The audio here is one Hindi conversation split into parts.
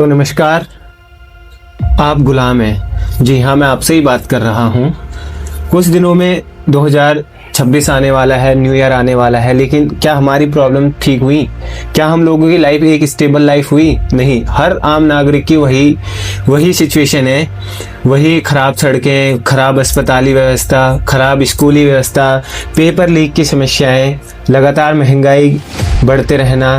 तो नमस्कार, आप गुलाम हैं। जी हाँ, मैं आपसे ही बात कर रहा हूँ। कुछ दिनों में 2026 आने वाला है, न्यू ईयर आने वाला है, लेकिन क्या हमारी प्रॉब्लम ठीक हुई? क्या हम लोगों की लाइफ एक स्टेबल लाइफ हुई? नहीं, हर आम नागरिक की वही सिचुएशन है। वही खराब सड़कें, खराब अस्पताली व्यवस्था, खराब स्कूली व्यवस्था, पेपर लीक की समस्याएं, लगातार महंगाई बढ़ते रहना।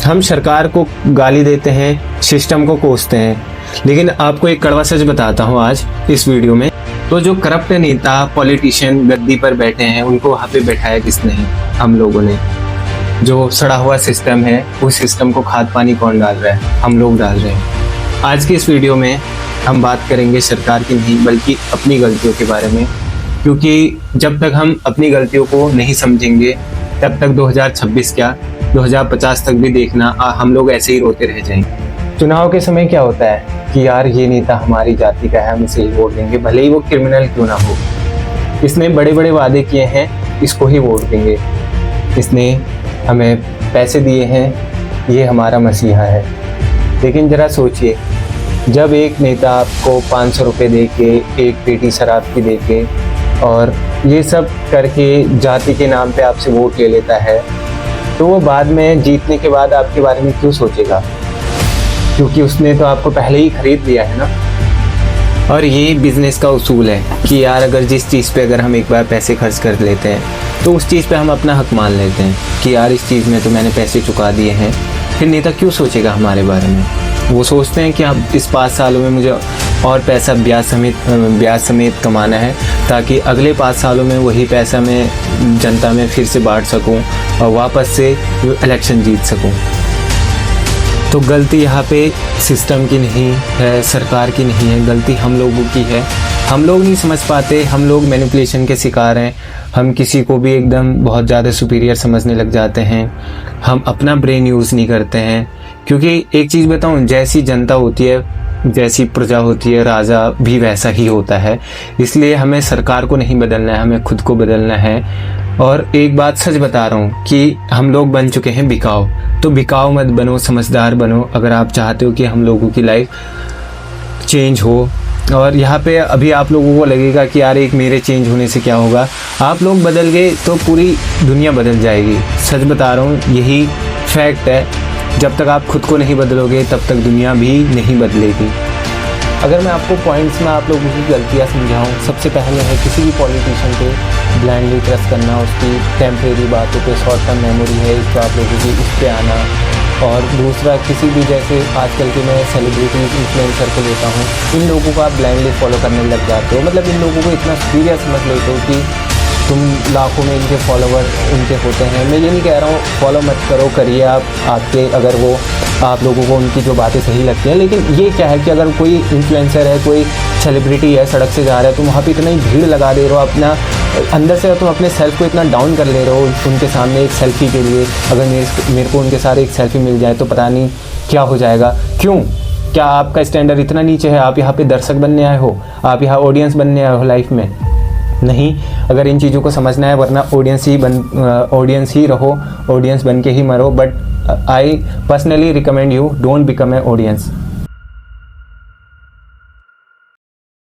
हम सरकार को गाली देते हैं, सिस्टम को कोसते हैं, लेकिन आपको एक कड़वा सच बताता हूँ आज इस वीडियो में। तो जो करप्ट नेता, पॉलिटिशियन गद्दी पर बैठे हैं, उनको वहाँ पे बैठाया किसने? हम लोगों ने। जो सड़ा हुआ सिस्टम है, उस सिस्टम को खाद पानी कौन डाल रहा है? हम लोग डाल रहे हैं। आज की इस वीडियो में हम बात करेंगे सरकार की नहीं, बल्कि अपनी गलतियों के बारे में, क्योंकि जब तक हम अपनी गलतियों को नहीं समझेंगे, तब तक 2026 क्या 2050 तक भी देखना हम लोग ऐसे ही रोते रह जाएंगे। चुनाव के समय क्या होता है कि यार ये नेता हमारी जाति का है, हम इसे ही वोट देंगे, भले ही वो क्रिमिनल क्यों ना हो। इसने बड़े बड़े वादे किए हैं, इसको ही वोट देंगे। इसने हमें पैसे दिए हैं, ये हमारा मसीहा है। लेकिन ज़रा सोचिए, जब एक नेता आपको 500 रुपये दे के, एक पेटी शराब की दे के और ये सब करके जाति के नाम पे आपसे वोट ले लेता है, तो वो बाद में जीतने के बाद आपके बारे में क्यों सोचेगा? क्योंकि उसने तो आपको पहले ही खरीद लिया है ना। और ये बिजनेस का उसूल है कि यार अगर जिस चीज़ पे अगर हम एक बार पैसे खर्च कर लेते हैं, तो उस चीज़ पे हम अपना हक मान लेते हैं कि यार इस चीज़ में तो मैंने पैसे चुका दिए हैं, फिर नेता क्यों सोचेगा हमारे बारे में। वो सोचते हैं कि अब इस 5 सालों में मुझे और पैसा ब्याज समेत कमाना है, ताकि अगले 5 सालों में वही पैसा मैं जनता में फिर से बांट सकूं और वापस से इलेक्शन जीत सकूं। तो गलती यहाँ पे सिस्टम की नहीं है, सरकार की नहीं है, गलती हम लोगों की है। हम लोग नहीं समझ पाते, हम लोग मैनिपुलेशन के शिकार हैं। हम किसी को भी एकदम बहुत ज़्यादा सुपीरियर समझने लग जाते हैं। हम अपना ब्रेन यूज़ नहीं करते हैं, क्योंकि एक चीज़ बताऊँ, जैसी जनता होती है, जैसी प्रजा होती है, राजा भी वैसा ही होता है। इसलिए हमें सरकार को नहीं बदलना है, हमें खुद को बदलना है। और एक बात सच बता रहा हूँ कि हम लोग बन चुके हैं बिकाऊ। तो बिकाऊ मत बनो, समझदार बनो अगर आप चाहते हो कि हम लोगों की लाइफ चेंज हो। और यहाँ पे अभी आप लोगों को लगेगा कि यार एक मेरे चेंज होने से क्या होगा। आप लोग बदल गए तो पूरी दुनिया बदल जाएगी। सच बता रहा हूँ, यही फैक्ट है। जब तक आप खुद को नहीं बदलोगे, तब तक दुनिया भी नहीं बदलेगी। अगर मैं आपको पॉइंट्स में आप लोगों की गलतियाँ समझाऊँ, सबसे पहले है किसी भी पॉलिटिशियन पे ब्लाइंडली ट्रस्ट करना, उसकी टेम्परेरी बातों पे, शॉर्ट टर्म मेमोरी है इसको आप लोगों की, उस पर आना। और दूसरा, किसी भी जैसे आजकल के मैं सेलिब्रिटीज़, इन्फ्लुएंसर को लेता हूँ, इन लोगों को आप ब्लाइंडली फॉलो करने लग जाते हो। मतलब इन लोगों को इतना सीरियस समझ लेते हो कि तुम लाखों में इनके फॉलोवर उनके होते हैं। मैं ये नहीं कह रहा हूँ फॉलो मत करो, करिए आप, आपके अगर वो आप लोगों को उनकी जो बातें सही लगती हैं। लेकिन ये क्या है कि अगर कोई इन्फ्लुएंसर है, कोई सेलिब्रिटी है, सड़क से जा रहा है, तुम वहाँ पे इतना ही भीड़ लगा दे रहे हो, अपना अंदर से तुम अपने सेल्फ को इतना डाउन कर ले रहे हो उनके सामने एक सेल्फी के लिए। अगर मेरे को उनके साथ एक सेल्फी मिल जाए तो पता नहीं क्या हो जाएगा। क्यों? क्या आपका स्टैंडर्ड इतना नीचे है? आप यहाँ पे दर्शक बनने आए हो? आप यहाँ ऑडियंस बनने आए हो लाइफ में? नहीं। अगर इन चीज़ों को समझना है, वरना ऑडियंस ही रहो, ऑडियंस बन के ही मरो। But I personally recommend you, don't become a audience.